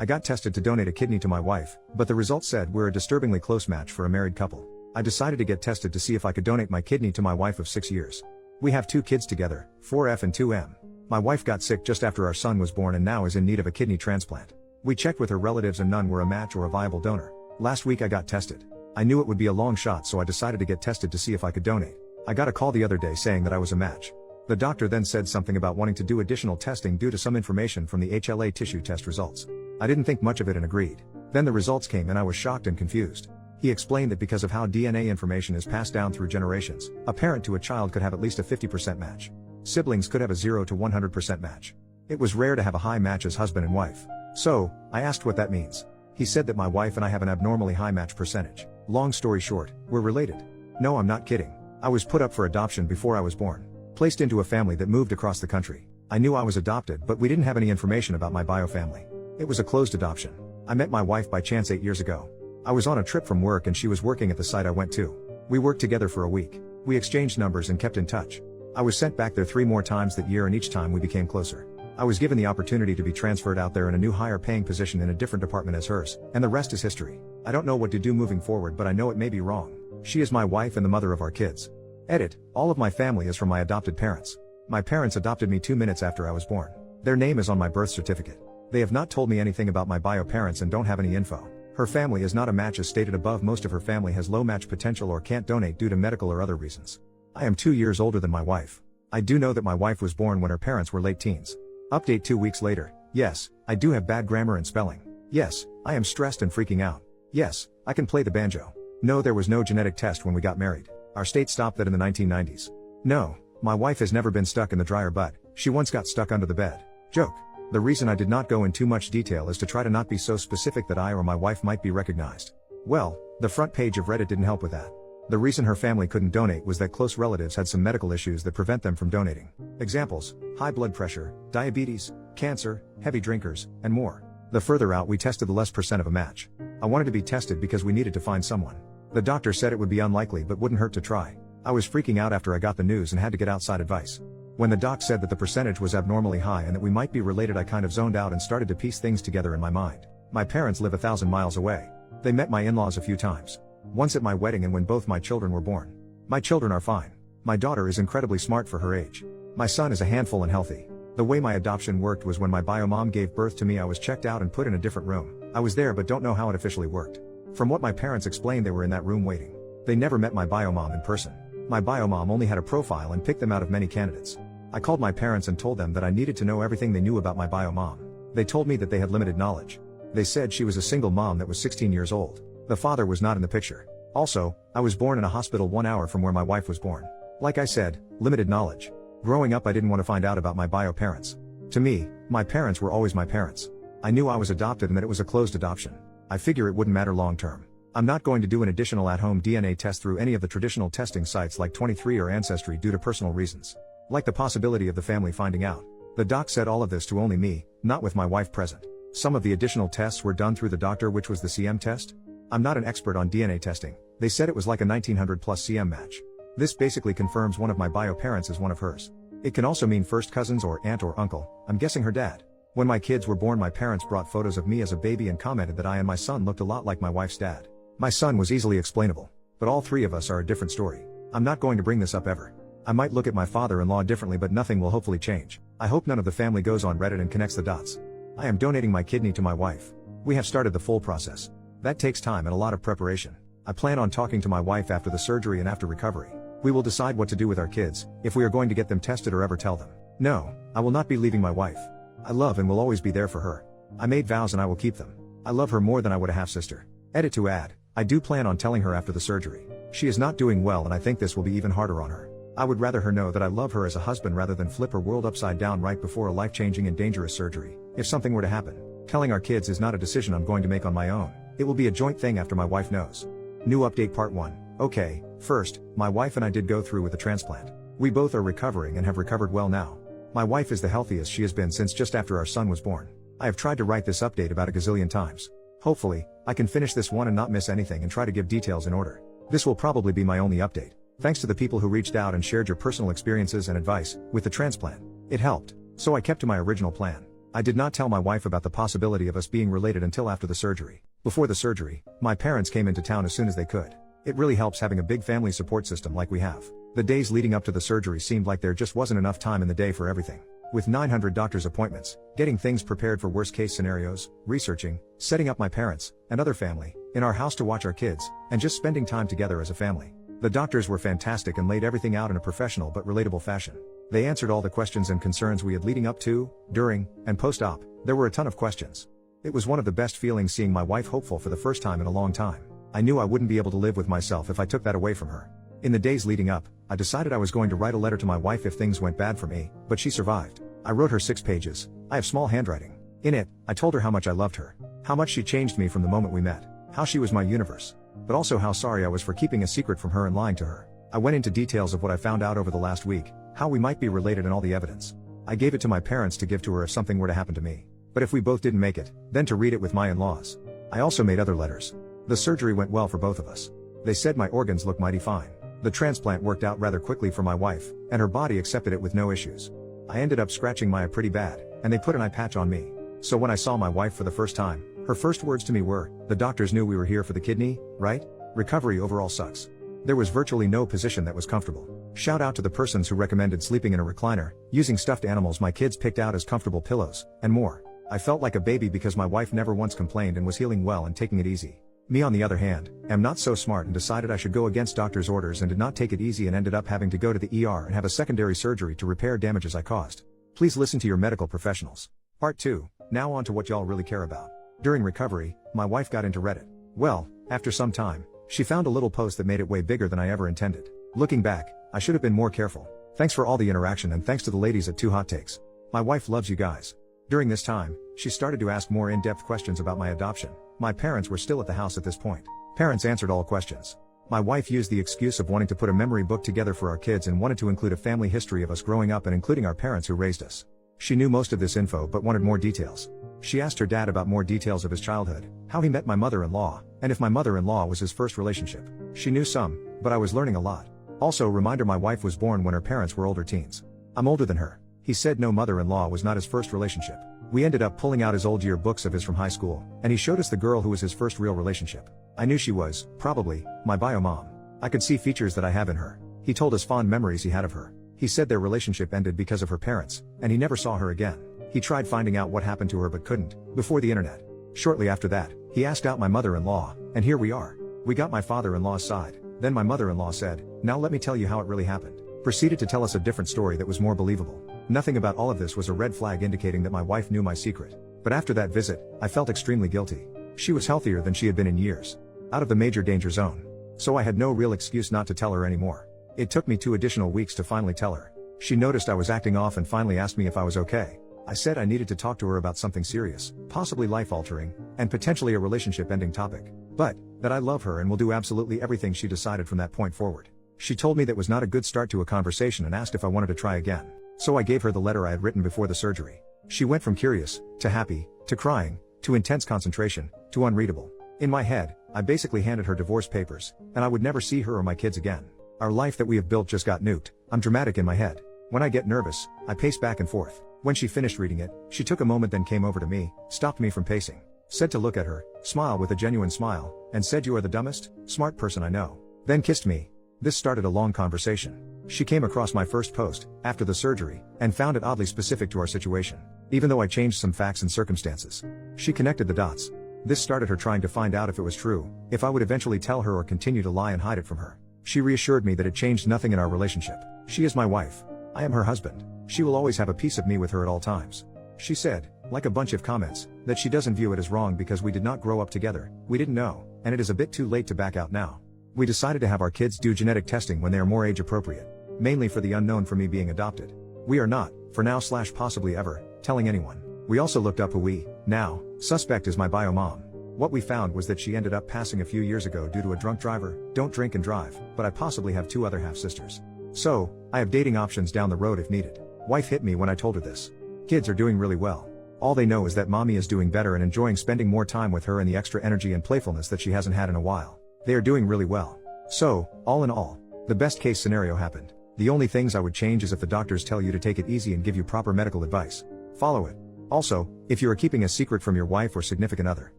I got tested to donate a kidney to my wife, but the results said we're a disturbingly close match for a married couple. I decided to get tested to see if I could donate my kidney to my wife of 6 years. We have 2 kids together, 4F and 2M. My wife got sick just after our son was born and now is in need of a kidney transplant. We checked with her relatives and none were a match or a viable donor. Last week I got tested. I knew it would be a long shot, so I decided to get tested to see if I could donate. I got a call the other day saying that I was a match. The doctor then said something about wanting to do additional testing due to some information from the HLA tissue test results. I didn't think much of it and agreed. Then the results came and I was shocked and confused. He explained that because of how DNA information is passed down through generations, a parent to a child could have at least a 50% match. Siblings could have a 0 to 100% match. It was rare to have a high match as husband and wife. So, I asked what that means. He said that my wife and I have an abnormally high match percentage. Long story short, we're related. No, I'm not kidding. I was put up for adoption before I was born. Placed into a family that moved across the country. I knew I was adopted, but we didn't have any information about my bio family. It was a closed adoption. I met my wife by chance 8 years ago. I was on a trip from work and she was working at the site I went to. We worked together for a week. We exchanged numbers and kept in touch. I was sent back there 3 more times that year and each time we became closer. I was given the opportunity to be transferred out there in a new higher paying position in a different department as hers, and the rest is history. I don't know what to do moving forward, but I know it may be wrong. She is my wife and the mother of our kids. Edit, all of my family is from my adopted parents. My parents adopted me 2 minutes after I was born. Their name is on my birth certificate. They have not told me anything about my bio parents and don't have any info. Her family is not a match as stated above. Most of her family has low match potential or can't donate due to medical or other reasons. I am 2 years older than my wife. I do know that my wife was born when her parents were late teens. Update 2 weeks later. Yes, I do have bad grammar and spelling. Yes, I am stressed and freaking out. Yes, I can play the banjo. No, there was no genetic test when we got married. Our state stopped that in the 1990s. No, my wife has never been stuck in the dryer, but she once got stuck under the bed. Joke. The reason I did not go in too much detail is to try to not be so specific that I or my wife might be recognized. Well, the front page of Reddit didn't help with that. The reason her family couldn't donate was that close relatives had some medical issues that prevent them from donating. Examples: high blood pressure, diabetes, cancer, heavy drinkers, and more. The further out we tested, the less % of a match. I wanted to be tested because we needed to find someone. The doctor said it would be unlikely but wouldn't hurt to try. I was freaking out after I got the news and had to get outside advice. When the doc said that the percentage was abnormally high and that we might be related, I kind of zoned out and started to piece things together in my mind. My parents live 1,000 miles away. They met my in-laws a few times. Once at my wedding and when both my children were born. My children are fine. My daughter is incredibly smart for her age. My son is a handful and healthy. The way my adoption worked was when my bio mom gave birth to me, I was checked out and put in a different room. I was there but don't know how it officially worked. From what my parents explained, they were in that room waiting. They never met my bio mom in person. My bio mom only had a profile and picked them out of many candidates. I called my parents and told them that I needed to know everything they knew about my bio mom. They told me that they had limited knowledge. They said she was a single mom that was 16 years old. The father was not in the picture. Also, I was born in a hospital 1 hour from where my wife was born. Like I said, limited knowledge. Growing up I didn't want to find out about my bio parents. To me, my parents were always my parents. I knew I was adopted and that it was a closed adoption. I figure it wouldn't matter long term. I'm not going to do an additional at-home DNA test through any of the traditional testing sites like 23 or Ancestry due to personal reasons. Like the possibility of the family finding out. The doc said all of this to only me, not with my wife present. Some of the additional tests were done through the doctor, which was the CM test. I'm not an expert on DNA testing. They said it was like a 1900 plus CM match. This basically confirms one of my bio parents is one of hers. It can also mean first cousins or aunt or uncle, I'm guessing her dad. When my kids were born, my parents brought photos of me as a baby and commented that I and my son looked a lot like my wife's dad. My son was easily explainable. But all 3 of us are a different story. I'm not going to bring this up ever. I might look at my father-in-law differently, but nothing will hopefully change. I hope none of the family goes on Reddit and connects the dots. I am donating my kidney to my wife. We have started the full process. That takes time and a lot of preparation. I plan on talking to my wife after the surgery and after recovery. We will decide what to do with our kids, if we are going to get them tested or ever tell them. No, I will not be leaving my wife. I love and will always be there for her. I made vows and I will keep them. I love her more than I would a half-sister. Edit to add, I do plan on telling her after the surgery. She is not doing well and I think this will be even harder on her. I would rather her know that I love her as a husband rather than flip her world upside down right before a life-changing and dangerous surgery. If something were to happen, telling our kids is not a decision I'm going to make on my own. It will be a joint thing after my wife knows. New update part 1. Okay, first, my wife and I did go through with the transplant. We both are recovering and have recovered well now. My wife is the healthiest she has been since just after our son was born. I have tried to write this update about a gazillion times. Hopefully, I can finish this one and not miss anything and try to give details in order. This will probably be my only update. Thanks to the people who reached out and shared your personal experiences and advice with the transplant. It helped. So I kept to my original plan. I did not tell my wife about the possibility of us being related until after the surgery. Before the surgery, my parents came into town as soon as they could. It really helps having a big family support system like we have. The days leading up to the surgery seemed like there just wasn't enough time in the day for everything. With 900 doctor's appointments, getting things prepared for worst case scenarios, researching, setting up my parents, and other family, in our house to watch our kids, and just spending time together as a family. The doctors were fantastic and laid everything out in a professional but relatable fashion. They answered all the questions and concerns we had leading up to, during, and post-op. There were a ton of questions. It was one of the best feelings seeing my wife hopeful for the first time in a long time. I knew I wouldn't be able to live with myself if I took that away from her. In the days leading up, I decided I was going to write a letter to my wife if things went bad for me, but she survived. I wrote her 6 pages. I have small handwriting. In it, I told her how much I loved her. How much she changed me from the moment we met. How she was my universe. But also how sorry I was for keeping a secret from her and lying to her. I went into details of what I found out over the last week, how we might be related and all the evidence. I gave it to my parents to give to her if something were to happen to me. But if we both didn't make it, then to read it with my in-laws. I also made other letters. The surgery went well for both of us. They said my organs look mighty fine. The transplant worked out rather quickly for my wife, and her body accepted it with no issues. I ended up scratching my eye pretty bad, and they put an eye patch on me. So when I saw my wife for the first time, her first words to me were, "The doctors knew we were here for the kidney, right? Recovery overall sucks." There was virtually no position that was comfortable. Shout out to the persons who recommended sleeping in a recliner, using stuffed animals my kids picked out as comfortable pillows, and more. I felt like a baby because my wife never once complained and was healing well and taking it easy. Me on the other hand, am not so smart and decided I should go against doctor's orders and did not take it easy and ended up having to go to the ER and have a secondary surgery to repair damages I caused. Please listen to your medical professionals. Part 2, now on to what y'all really care about. During recovery, my wife got into Reddit. Well, after some time, she found a little post that made it way bigger than I ever intended. Looking back, I should have been more careful. Thanks for all the interaction and thanks to the ladies at 2 Hot Takes. My wife loves you guys. During this time, she started to ask more in-depth questions about my adoption. My parents were still at the house at this point. Parents answered all questions. My wife used the excuse of wanting to put a memory book together for our kids and wanted to include a family history of us growing up and including our parents who raised us. She knew most of this info but wanted more details. She asked her dad about more details of his childhood, how he met my mother-in-law, and if my mother-in-law was his first relationship. She knew some, but I was learning a lot. Also, reminder, my wife was born when her parents were older teens. I'm older than her. He said no, mother-in-law was not his first relationship. We ended up pulling out his old yearbooks of his from high school, and he showed us the girl who was his first real relationship. I knew she was, probably, my bio mom. I could see features that I have in her. He told us fond memories he had of her. He said their relationship ended because of her parents, and he never saw her again. He tried finding out what happened to her but couldn't, before the internet. Shortly after that, he asked out my mother-in-law, and here we are. We got my father-in-law's side, then my mother-in-law said, "Now let me tell you how it really happened." Proceeded to tell us a different story that was more believable. Nothing about all of this was a red flag indicating that my wife knew my secret. But after that visit, I felt extremely guilty. She was healthier than she had been in years. Out of the major danger zone. So I had no real excuse not to tell her anymore. It took me 2 additional weeks to finally tell her. She noticed I was acting off and finally asked me if I was okay. I said I needed to talk to her about something serious, possibly life-altering, and potentially a relationship-ending topic. But, that I love her and will do absolutely everything she decided from that point forward. She told me that was not a good start to a conversation and asked if I wanted to try again. So I gave her the letter I had written before the surgery. She went from curious, to happy, to crying, to intense concentration, to unreadable. In my head, I basically handed her divorce papers, and I would never see her or my kids again. Our life that we have built just got nuked. I'm dramatic in my head. When I get nervous, I pace back and forth. When she finished reading it, she took a moment, then came over to me, stopped me from pacing, said to look at her, smiled with a genuine smile, and said, "You are the dumbest, smart person I know." Then kissed me. This started a long conversation. She came across my first post, after the surgery, and found it oddly specific to our situation. Even though I changed some facts and circumstances. She connected the dots. This started her trying to find out if it was true, if I would eventually tell her or continue to lie and hide it from her. She reassured me that it changed nothing in our relationship. She is my wife. I am her husband. She will always have a piece of me with her at all times. She said, like a bunch of comments, that she doesn't view it as wrong because we did not grow up together, we didn't know, and it is a bit too late to back out now. We decided to have our kids do genetic testing when they are more age appropriate. Mainly for the unknown for me being adopted. We are not, for now / possibly ever, telling anyone. We also looked up who we, now, suspect is my bio mom. What we found was that she ended up passing a few years ago due to a drunk driver. Don't drink and drive, but I possibly have 2 other half-sisters. So, I have dating options down the road if needed. Wife hit me when I told her this. Kids are doing really well. All they know is that mommy is doing better and enjoying spending more time with her and the extra energy and playfulness that she hasn't had in a while. They are doing really well. So, all in all, the best case scenario happened. The only things I would change is if the doctors tell you to take it easy and give you proper medical advice. Follow it. Also, if you are keeping a secret from your wife or significant other,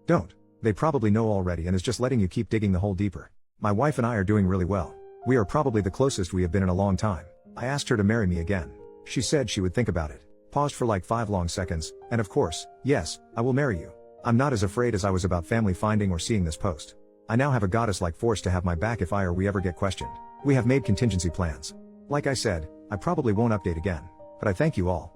don't. They probably know already and is just letting you keep digging the hole deeper. My wife and I are doing really well. We are probably the closest we have been in a long time. I asked her to marry me again. She said she would think about it. Paused for like 5 long seconds, and of course, yes, I will marry you. I'm not as afraid as I was about family finding or seeing this post. I now have a goddess-like force to have my back if I or we ever get questioned. We have made contingency plans. Like I said, I probably won't update again. But I thank you all.